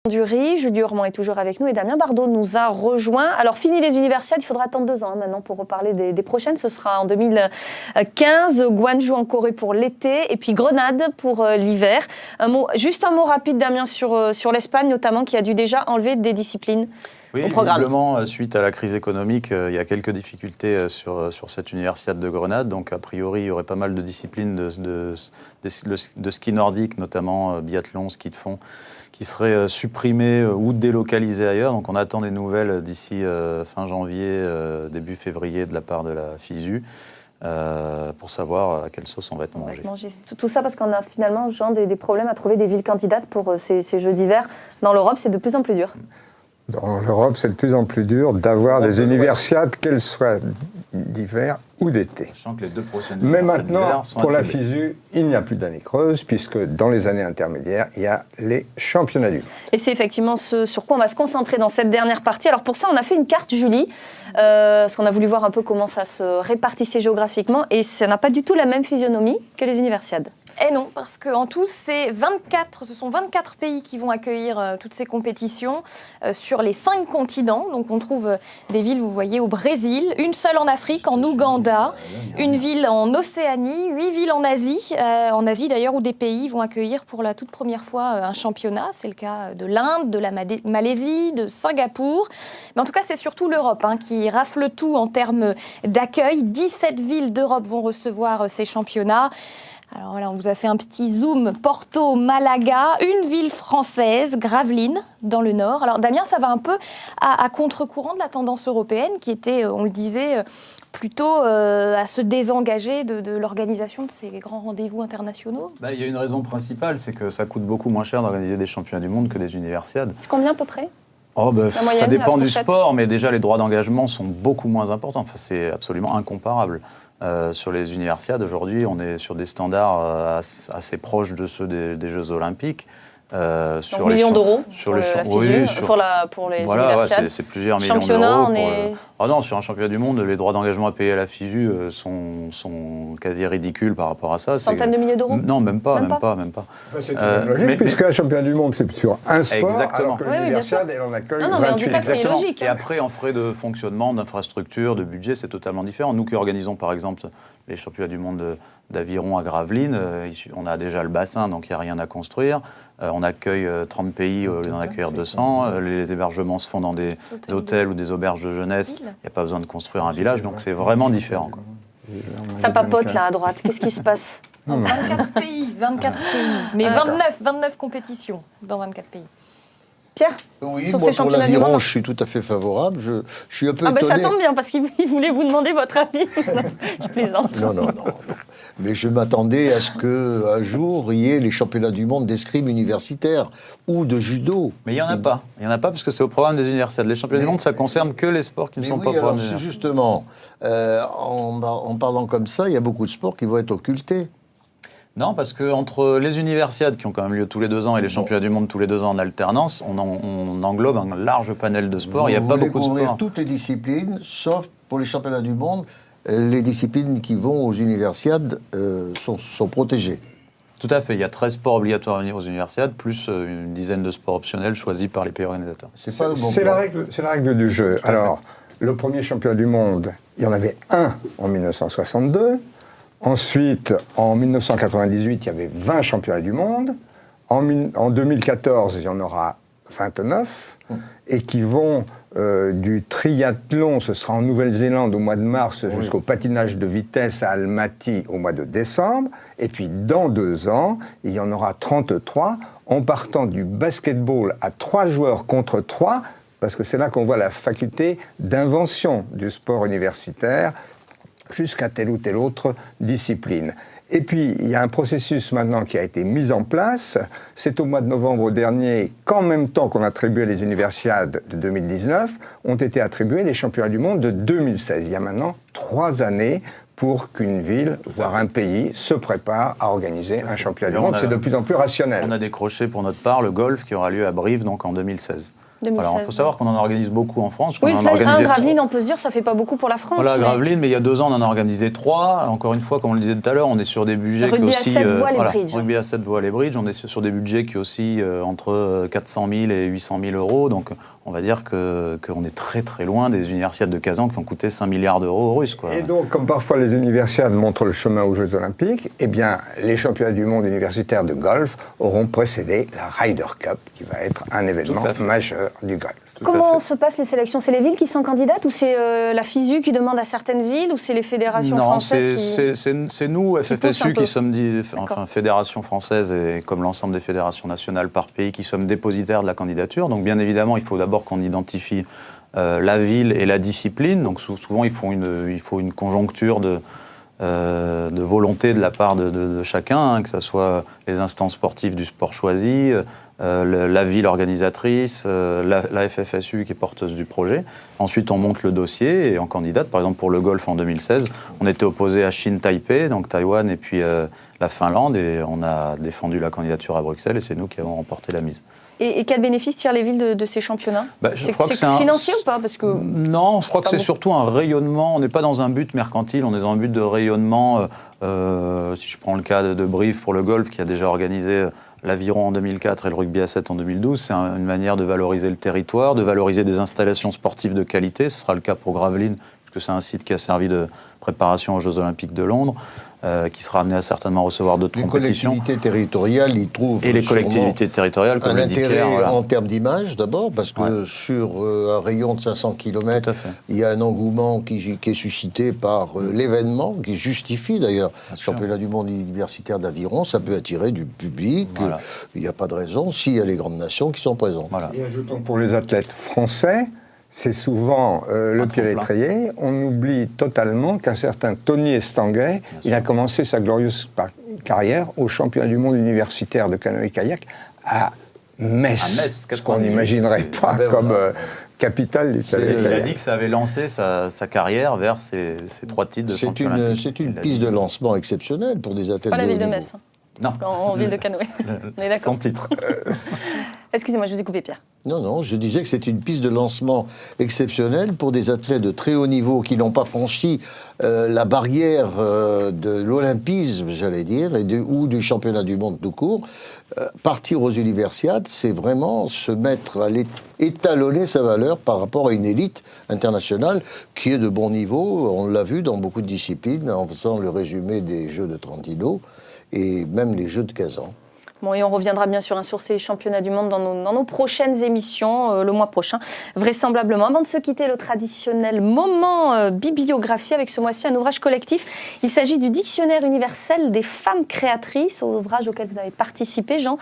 du riz. Julie Ormand est toujours avec nous et Damien Bardot nous a rejoint. Alors, fini les universiades, il faudra attendre 2 ans maintenant pour reparler des prochaines. Ce sera en 2015, Gwangju en Corée pour l'été et puis Grenade pour l'hiver. Juste un mot rapide, Damien, sur l'Espagne notamment, qui a dû déjà enlever des disciplines. Oui, visiblement, suite à la crise économique, il y a quelques difficultés sur cette universiade de Grenade. Donc, a priori, il y aurait pas mal de disciplines de ski nordique, notamment biathlon, ski de fond, qui seraient supprimées ou délocalisées ailleurs. Donc, on attend des nouvelles d'ici fin janvier, début février de la part de la FISU. Pour savoir à quelle sauce on va être mangé. Tout ça parce qu'on a finalement des problèmes à trouver des villes candidates pour ces Jeux d'hiver. Dans l'Europe, c'est de plus en plus dur. Dans l'Europe, c'est de plus en plus dur d'avoir des universiades, qu'elles soient d'hiver ou d'été. Sachant que les 2 prochaines Mais maintenant, pour la FISU, il n'y a plus d'année creuse, puisque dans les années intermédiaires, il y a les championnats du monde. Et c'est effectivement ce sur quoi on va se concentrer dans cette dernière partie. Alors pour ça, on a fait une carte, Julie, parce qu'on a voulu voir un peu comment ça se répartissait géographiquement, et ça n'a pas du tout la même physionomie que les universiades. Eh non, parce qu'en tout, ce sont 24 pays qui vont accueillir toutes ces compétitions sur les 5 continents. Donc on trouve des villes, vous voyez, au Brésil, une seule en Afrique, en Ouganda, une ville en Océanie, 8 villes en Asie d'ailleurs, où des pays vont accueillir pour la toute première fois un championnat. C'est le cas de l'Inde, de la Malaisie, de Singapour. Mais en tout cas, c'est surtout l'Europe qui rafle tout en termes d'accueil. 17 villes d'Europe vont recevoir ces championnats. Alors voilà, on vous a fait un petit zoom. Porto, Malaga, une ville française, Gravelines, dans le nord. Alors Damien, ça va un peu à contre-courant de la tendance européenne qui était, on le disait, plutôt à se désengager de l'organisation de ces grands rendez-vous internationaux. Il y a une raison principale, c'est que ça coûte beaucoup moins cher d'organiser des championnats du monde que des universiades. C'est combien à peu près ? Ça dépend du sport, mais déjà les droits d'engagement sont beaucoup moins importants. Enfin, c'est absolument incomparable. Sur les universiades, aujourd'hui, on est sur des standards assez proches de ceux des Jeux Olympiques. Donc millions d'euros pour la FISU, pour les universiades. C'est plusieurs millions d'euros. Sur un championnat du monde, les droits d'engagement à payer à la FISU sont quasi ridicules par rapport à ça. Centaines de milliers d'euros ? Non, même pas. C'est logique, puisque un championnat du monde, c'est sur un sport, exactement. Alors que l'universiade, elle en accueille 28. Non, mais on dit pas que c'est logique. Et après, en frais de fonctionnement, d'infrastructure, de budget, c'est totalement différent. Nous qui organisons, par exemple, les championnats du monde d'aviron à Gravelines, on a déjà le bassin, donc il n'y a rien à construire. On accueille 30 pays au lieu d'en accueillir 200. Les hébergements se font dans des hôtels ou des auberges de jeunesse. Il n'y a pas besoin de construire un village, donc c'est vraiment différent. Ça papote là à droite. Qu'est-ce qui se passe ? 24 pays. Mais 29 compétitions dans 24 pays. Pierre ? Oui, moi pour l'aviron, je suis tout à fait favorable. Je suis un peu étonné. Ça tombe bien, parce qu'il voulait vous demander votre avis. Je plaisante. Non. Mais je m'attendais à ce qu'un jour, il y ait les championnats du monde d'escrime universitaire ou de judo. Mais il n'y en a pas. Il n'y en a pas parce que c'est au programme des universités. Les championnats du monde, ça concerne que les sports qui ne sont pas au programme des universités. Justement, en parlant comme ça, il y a beaucoup de sports qui vont être occultés. Non, parce qu'entre les universiades qui ont quand même lieu tous les 2 ans et les championnats du monde tous les 2 ans en alternance, on englobe un large panel de sports. Il n'y a pas beaucoup de sports. Couvrir toutes les disciplines, sauf pour les championnats du monde, les disciplines qui vont aux universiades sont protégées. Tout à fait. Il y a 13 sports obligatoires aux universiades, plus une dizaine de sports optionnels choisis par les pays organisateurs. C'est la règle du jeu. Alors, le premier championnat du monde, il y en avait un en 1962. Ensuite, en 1998, il y avait 20 championnats du monde. En 2014, il y en aura 29. Et qui vont du triathlon, ce sera en Nouvelle-Zélande au mois de mars, jusqu'au patinage de vitesse à Almaty au mois de décembre. Et puis, dans 2 ans, il y en aura 33, en partant du basketball à 3 joueurs contre 3, parce que c'est là qu'on voit la faculté d'invention du sport universitaire, jusqu'à telle ou telle autre discipline. Et puis, il y a un processus maintenant qui a été mis en place. C'est au mois de novembre dernier qu'en même temps qu'on attribuait les universiades de 2019, ont été attribués les championnats du monde de 2016. Il y a maintenant 3 années pour qu'une ville, voire un pays, se prépare à organiser un championnat du monde. C'est de plus en plus rationnel. On a décroché pour notre part le golf qui aura lieu à Brive donc en 2016. 2016. Alors, il faut savoir qu'on en organise beaucoup en France. Oui, On en ça, a organisé Gravelines, on peut se dire, ça fait pas beaucoup pour la France. Voilà, mais- Gravelines, mais il y a 2 ans, on en a organisé 3. Encore une fois, comme on le disait tout à l'heure, on est sur des budgets Le rugby qui à aussi... 7 voiles et bridge. Rugby à 7 voiles et bridge, on est sur des budgets qui aussi entre 400 000 et 800 000 euros. Donc, on va dire qu'on est très très loin des universiades de Kazan qui ont coûté 5 milliards d'euros aux Russes, quoi. Et donc, comme parfois les universiades montrent le chemin aux Jeux Olympiques, eh bien, les championnats du monde universitaires de golf auront précédé la Ryder Cup, qui va être un événement Tout à fait. majeur du golf. Tout à Comment fait. se passent les sélections? C'est les villes qui sont candidates ou c'est la FISU qui demande à certaines villes ou c'est les fédérations Non, françaises qui... c'est nous, poussent un FFSU, peu. qui sommes D'accord. enfin, fédération française et comme l'ensemble des fédérations nationales par pays, qui sommes dépositaires de la candidature. Donc bien évidemment, il faut d'abord qu'on identifie la ville et la discipline. Donc souvent, il faut une conjoncture de volonté de la part de chacun, hein, que ce soit les instances sportives du sport choisi, la ville organisatrice, la FFSU qui est porteuse du projet. Ensuite, on monte le dossier et en candidate, par exemple pour le golf en 2016, on était opposé à Chine Taipei, donc Taïwan, et puis la Finlande, et on a défendu la candidature à Bruxelles et c'est nous qui avons remporté la mise. Et quel bénéfice tirent les villes de ces championnats? Je crois que c'est financier ou pas? Parce que... Non, je crois que Pas c'est beaucoup. surtout un rayonnement. On n'est pas dans un but mercantile, on est dans un but de rayonnement. Si je prends le cas de Brive pour le golf, qui a déjà organisé l'aviron en 2004 et le rugby à 7 en 2012, c'est une manière de valoriser le territoire, de valoriser des installations sportives de qualité. Ce sera le cas pour Gravelines, puisque c'est un site qui a servi de préparation aux Jeux Olympiques de Londres, qui sera amené à certainement recevoir d'autres Les compétitions. collectivités territoriales y trouvent Et les sûrement collectivités territoriales, comme un le dit intérêt Pierre. Voilà. en termes d'image d'abord, parce que Ouais. sur un rayon de 500 Tout km, à fait. il y a un engouement qui est suscité par l'événement, qui justifie d'ailleurs le sûr. championnat du monde universitaire d'aviron, ça peut attirer du public, Voilà. il n'y a pas de raison s'il y a les grandes nations qui sont présentes. Voilà. Et ajoutons que pour les athlètes français, c'est souvent le pied à tremplin. l'étrier. On oublie totalement qu'un certain Tony Estanguet, il a commencé sa glorieuse carrière au championnat du monde universitaire de canoë-kayak à Metz, À Metz, ce qu'on 98, n'imaginerait c'est- pas ben comme voilà. capitale du C'est- Il a canoë-kayak. dit que ça avait lancé sa carrière vers ces 3 titres de C'est champion une, olympique. c'est une Il a piste dit. de lancement exceptionnelle pour des athlètes Pas la de ville haut de niveau. Metz, hein, Non, en ville de canoë. On est d'accord. son titre. Excusez-moi, je vous ai coupé, Pierre. Non, non, je disais que c'est une piste de lancement exceptionnelle pour des athlètes de très haut niveau qui n'ont pas franchi la barrière de l'olympisme, j'allais dire, ou du championnat du monde tout court. Partir aux universiades, c'est vraiment se mettre à étalonner sa valeur par rapport à une élite internationale qui est de bon niveau. On l'a vu dans beaucoup de disciplines en faisant le résumé des Jeux de Trentino et même les Jeux de Kazan. Bon, et on reviendra bien sûr sur ces championnats du monde dans nos prochaines émissions, le mois prochain, vraisemblablement. Avant de se quitter, le traditionnel moment bibliographie avec ce mois-ci un ouvrage collectif. Il s'agit du Dictionnaire universel des femmes créatrices, ouvrage auquel vous avez participé, Jean,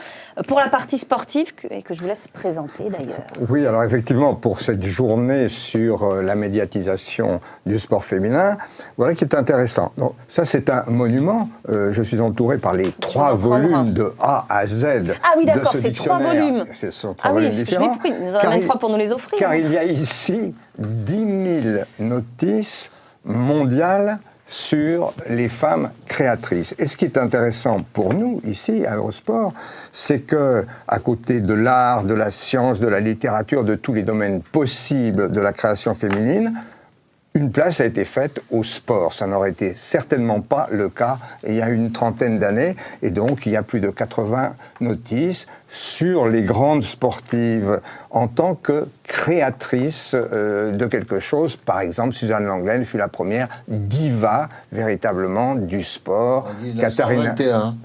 pour la partie sportive, et que je vous laisse présenter d'ailleurs. Oui, alors effectivement, pour cette journée sur la médiatisation du sport féminin, voilà qui est intéressant. Donc, ça, c'est un monument. Je suis entouré par les 3 en prendre un. volumes de A à Z. Ah oui, d'accord, de ce c'est 3 dictionnaire. volumes. Ce sont 3 Ah oui, volumes parce que je différents. l'ai pris. Nous en Car avons il- 3 pour nous les offrir. Car hein. il y a ici 10 000 notices mondiales sur les femmes créatrices. Et ce qui est intéressant pour nous, ici, à Eurosport, c'est que, à côté de l'art, de la science, de la littérature, de tous les domaines possibles de la création féminine, une place a été faite au sport. Ça n'aurait été certainement pas le cas il y a une trentaine d'années. Et donc, il y a plus de 80 notices sur les grandes sportives en tant que créatrices de quelque chose. Par exemple, Suzanne Langlaine fut la première diva, véritablement, du sport. En 1921.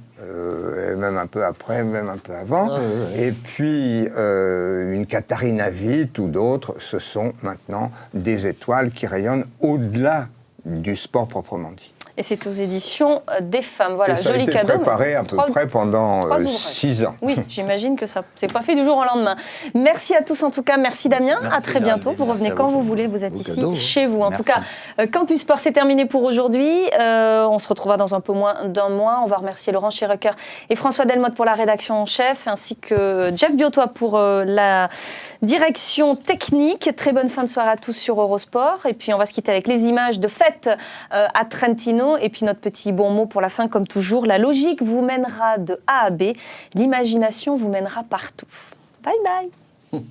Et même un peu après, même un peu avant. Ah, oui. Et puis, une Katharina Witt ou d'autres, ce sont maintenant des étoiles qui rayonnent au-delà du sport proprement dit. Et c'est aux éditions des femmes. Voilà, Et ça joli a été cadeau. préparé à peu Trois- près pendant 3 ouvrages. 6 ans. Oui, j'imagine que ça c'est pas fait du jour au lendemain. Merci à tous en tout cas. Merci Damien. Merci à très bientôt. d'arriver. Vous Merci revenez à quand vous. vous voulez. Vous êtes Beau ici cadeau. chez vous. En Merci. tout cas, Campus Sport, c'est terminé pour aujourd'hui. On se retrouvera dans un peu moins d'un mois. On va remercier Laurent Scherecker et François Delmotte pour la rédaction en chef, ainsi que Jeff Biotois pour la direction technique. Très bonne fin de soirée à tous sur Eurosport. Et puis on va se quitter avec les images de fête à Trentino. Et puis notre petit bon mot pour la fin, comme toujours. La logique vous mènera de A à B. L'imagination vous mènera partout. Bye bye.